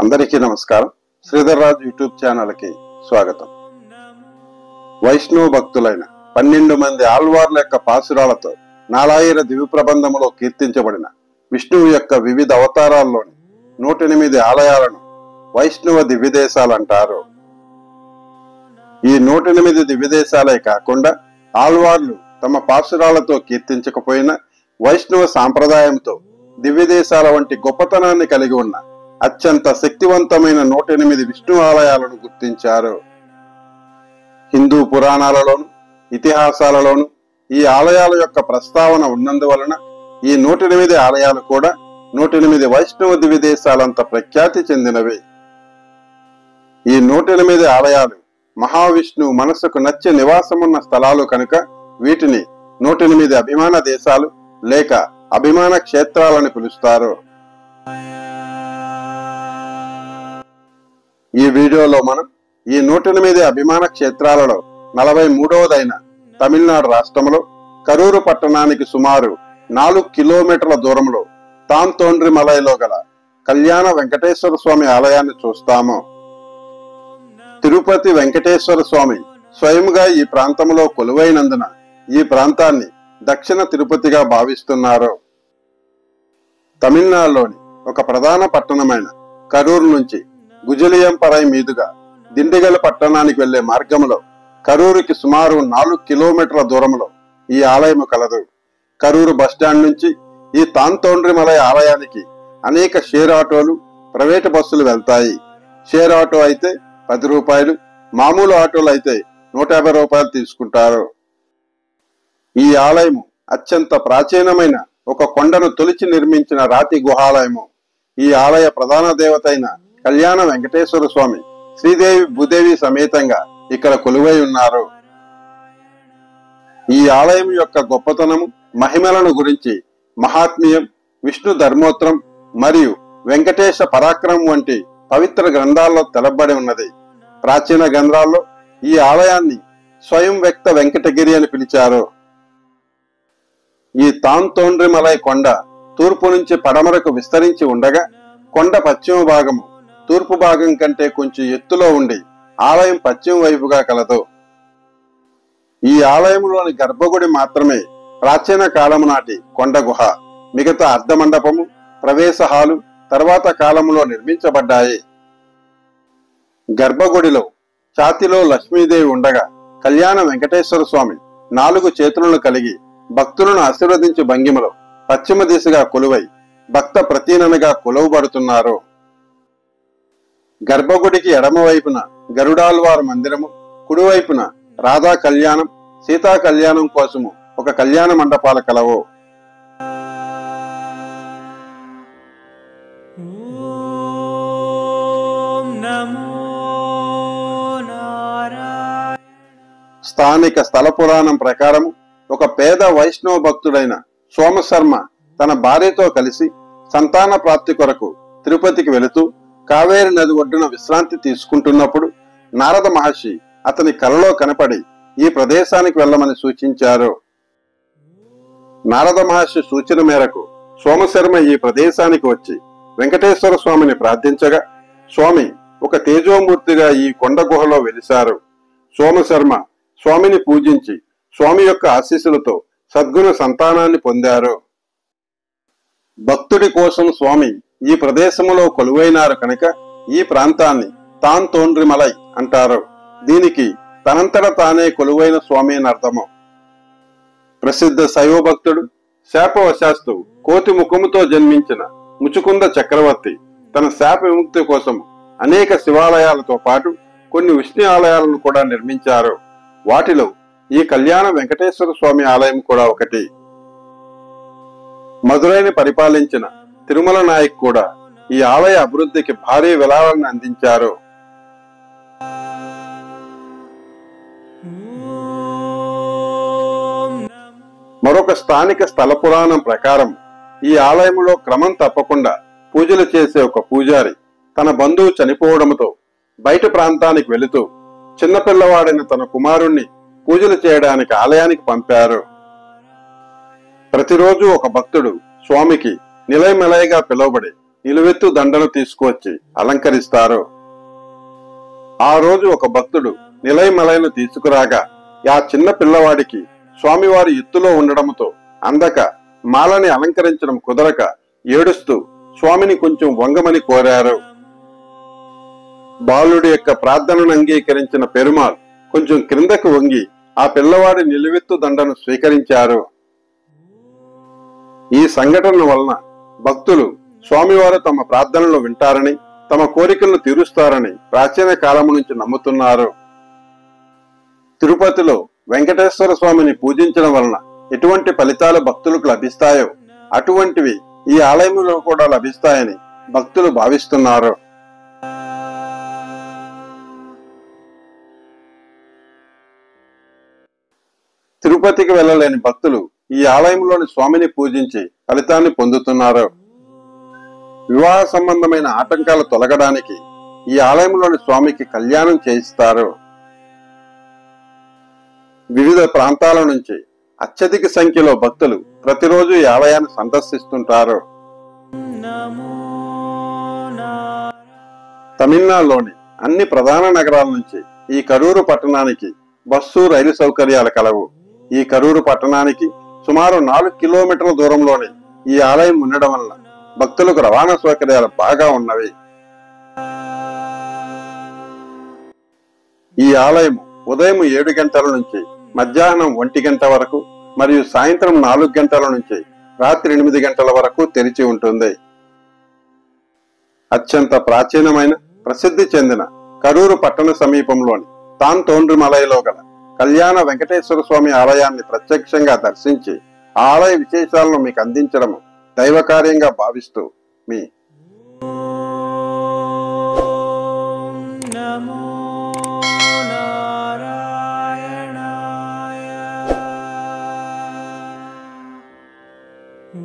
అందరికీ నమస్కారం. శ్రీధర్ రాజు YouTube channel కి స్వాగతం. వైష్ణవ భక్తులైన 12 మంది ఆళ్వార్ల యొక్క పాసురాలతో నాలాయిర దివ్య ప్రబంధములో కీర్తించబడిన విష్ణువు యొక్క వివిధ అవతారాల్లోని 108 ఆలయాలను వైష్ణవ దివ్యదేశాలంటారు. ఈ 108 దివ్యదేశాలే కాకుండా ఆళ్వార్లు తమ పాసురాలతో కీర్తించకపోయినా వైష్ణవ సాంప్రదాయంతో దివ్యదేశాల వంటి గొప్పతనాన్ని కలిగి ఉన్న అత్యంత శక్తివంతమైన 108 విష్ణు ఆలయాలను గుర్తించారు. హిందూ పురాణాలలోను ఇతిహాసాలలోను ఈ ఆలయాల యొక్క ప్రస్తావన ఉన్నందువలన ఈ 108 ఆలయాలు కూడా 108 వైష్ణవ దివ్యదేశాలంత ప్రఖ్యాతి చెందినవి. ఈ 108 ఆలయాలు మహావిష్ణువు మనసుకు నచ్చే నివాసమున్న స్థలాలు కనుక వీటిని 108 అభిమాన దేశాలు లేక అభిమాన క్షేత్రాలని పిలుస్తారు. ఈ వీడియోలో మనం ఈ 108 అభిమాన క్షేత్రాలలో 43వదైన తమిళనాడు రాష్ట్రంలో కరూరు పట్టణానికి సుమారు 4 కిలోమీటర్ల దూరంలో తాంతోండ్రిమలైలో గల కళ్యాణ వెంకటేశ్వర స్వామి ఆలయాన్ని చూస్తాము. తిరుపతి వెంకటేశ్వర స్వామి స్వయంగా ఈ ప్రాంతంలో కొలువైనందున ఈ ప్రాంతాన్ని దక్షిణ తిరుపతిగా భావిస్తున్నారు. తమిళనాడులోని ఒక ప్రధాన పట్టణమైన కరూరు నుంచి గుజలియంపరై మీదుగా దిండిగల్ పట్టణానికి వెళ్లే మార్గంలో కరూరుకి సుమారు 4 కిలోమీటర్ల దూరంలో ఈ ఆలయం కలదు. కరూరు బస్టాండ్ నుంచి ఈ తాంతోండ్రిమలై ఆలయానికి అనేక షేర్ ఆటోలు, ప్రైవేటు బస్సులు వెళ్తాయి. షేర్ ఆటో అయితే 10 రూపాయలు, మామూలు ఆటోలు అయితే 150 రూపాయలు తీసుకుంటారు. ఈ ఆలయము అత్యంత ప్రాచీనమైన ఒక కొండను తొలిచి నిర్మించిన రాతి గుహాలయము. ఈ ఆలయ ప్రధాన దేవత అయిన కళ్యాణ వెంకటేశ్వర స్వామి శ్రీదేవి భూదేవి సమేతంగా ఇక్కడ కొలువై ఉన్నారు. ఈ ఆలయం యొక్క గొప్పతనము, మహిమలను గురించి మహాత్మ్యం, విష్ణు ధర్మోత్తరం మరియు వెంకటేశ పరాక్రమం వంటి పవిత్ర గ్రంథాల్లో తెలబడి ఉన్నది. ప్రాచీన గ్రంథాల్లో ఈ ఆలయాన్ని స్వయం వ్యక్త వెంకటగిరి అని పిలిచారు. ఈ తాంతోండ్రిమలై కొండ తూర్పు నుంచి పడమరకు విస్తరించి ఉండగా కొండ పశ్చిమ భాగము తూర్పు భాగం కంటే కొంచెం ఎత్తులో ఉండి ఆలయం పశ్చిమ వైపుగా కలదు. ఈ ఆలయంలోని గర్భగుడి మాత్రమే ప్రాచీన కాలము నాటి కొండ గుహ. మిగతా అర్ధమండపము, ప్రవేశ హాలు తర్వాత కాలంలో నిర్మించబడ్డాయి. గర్భగుడిలో ఛాతిలో లక్ష్మీదేవి ఉండగా కళ్యాణ వెంకటేశ్వర స్వామి 4 చేతులను కలిగి భక్తులను ఆశీర్వదించే భంగిమలో పశ్చిమ దిశగా కొలువై భక్త ప్రతీననగా కొలువబడుతున్నారు. గర్భగుడికి ఎడమవైపున గరుడాల్వార్ మందిరము, కుడివైపున రాధా కళ్యాణం, సీతా కళ్యాణం కోసము ఒక కళ్యాణ మండపాల కలవు. స్థానిక స్థల పురాణం ప్రకారం ఒక పేద వైష్ణవ భక్తుడైన సోమశర్మ తన భార్యతో కలిసి సంతాన ప్రాప్తి కొరకు తిరుపతికి వెళుతూ కావేరి నది ఒడ్డున విశ్రాంతి తీసుకుంటున్నప్పుడు నారద మహర్షి అతని కలలో కనపడి ఈ ప్రదేశానికి వెళ్ళమని సూచించారు. నారద మహర్షి సూచన మేరకు సోమశర్మ ఈ ప్రదేశానికి వచ్చి వెంకటేశ్వర స్వామిని ప్రార్థించగా స్వామి ఒక తేజోమూర్తిగా ఈ కొండ గుహలో వెలిశారు. సోమశర్మ స్వామిని పూజించి స్వామి యొక్క ఆశీస్సులతో సద్గుణ సంతానాన్ని పొందారు. భక్తుడి కోసం స్వామి ఈ ప్రదేశములో కొలువైనారు కనుక ఈ ప్రాంతాన్ని తాంతోండ్రిమలై అంటారు. దీనికి తనంతట తానే కొలువైన స్వామి అని అర్థము. ప్రసిద్ధ శైవ భక్తుడు శాపవశాస్తు కోతి ముఖముతో జన్మించిన ముచుకుంద చక్రవర్తి తన శాప విముక్తి కోసం అనేక శివాలయాలతో పాటు కొన్ని విష్ణు ఆలయాలను కూడా నిర్మించారు. వాటిలో ఈ కళ్యాణ వెంకటేశ్వర స్వామి ఆలయం కూడా ఒకటి. మదురైని పరిపాలించిన తిరుమల నాయక్ కూడా ఈ ఆలయ అభివృద్ధికి భారీ విరాళాలను అందించారు. మరొక స్థానిక స్థల పురాణం ప్రకారం ఈ ఆలయంలో క్రమం తప్పకుండా పూజలు చేసే ఒక పూజారి తన బంధువు చనిపోవడంతో బయట ప్రాంతానికి వెళుతూ చిన్నపిల్లవాడైన తన కుమారుణ్ణి పూజలు చేయడానికి ఆలయానికి పంపారు. ప్రతిరోజు ఒక భక్తుడు స్వామికి నిలయమెలయగా పిలువబడి నిలువెత్తు దండను తీసుకువచ్చి అలంకరిస్తారు. ఆ రోజు ఒక భక్తుడు నిలయమలైను తీసుకురాగా ఆ చిన్న పిల్లవాడికి స్వామివారి ఎత్తులో ఉండడంతో అందక మాలని అలంకరించడం కుదరక ఏడుస్తూ స్వామిని కొంచెం వంగమని కోరారు. బాలుడి యొక్క ప్రార్థనను అంగీకరించిన పెరుమాళ్ కొంచెం క్రిందకు వంగి ఆ పిల్లవాడి నిలువెత్తు దండను స్వీకరించారు. ఈ సంఘటన వలన భక్తులు స్వామివారు తమ ప్రార్థనలు వింటారని, తమ కోరికలను తీరుస్తారని ప్రాచీన కాలం నుంచి నమ్ముతున్నారు. తిరుపతిలో వెంకటేశ్వర స్వామిని పూజించడం వలన ఎటువంటి ఫలితాలు భక్తులకు లభిస్తాయో అటువంటివి ఈ ఆలయంలో కూడా లభిస్తాయని భక్తులు భావిస్తున్నారు. తిరుపతికి వెళ్ళలేని భక్తులు ఈ ఆలయంలోని స్వామిని పూజించి ఫలితాన్ని పొందుతున్నారు. వివాహ సంబంధమైన ఆటంకాలు తొలగడానికి ఈ ఆలయంలోని స్వామికి కళ్యాణం చేయిస్తారు. వివిధ ప్రాంతాల నుంచి అత్యధిక సంఖ్యలో భక్తులు ప్రతిరోజు ఈ ఆలయాన్ని సందర్శిస్తుంటారు. తమిళనాడులోని అన్ని ప్రధాన నగరాల నుంచి ఈ కరూరు పట్టణానికి బస్సు, రైలు సౌకర్యాలు కలవు. ఈ కరూరు పట్టణానికి సుమారు 4 కిలోమీటర్ల దూరంలోనే ఈ ఆలయం ఉండడం వల్ల భక్తులకు రవాణా సౌకర్యాలు బాగా ఉన్నవి. ఈ ఆలయం ఉదయం 7 గంటల నుంచి మధ్యాహ్నం 1 గంట వరకు మరియు సాయంత్రం 4 గంటల నుంచి రాత్రి 8 గంటల వరకు తెరిచి ఉంటుంది. అత్యంత ప్రాచీనమైన, ప్రసిద్ధి చెందిన కరూరు పట్టణ సమీపంలోని తాన్తోండ్రిమలైలో గల కళ్యాణ వెంకటేశ్వర స్వామి ఆలయాన్ని ప్రత్యక్షంగా దర్శించి ఆ ఆలయ విశేషాలను మీకు అందించడం దైవకార్యంగా భావిస్తూ మీ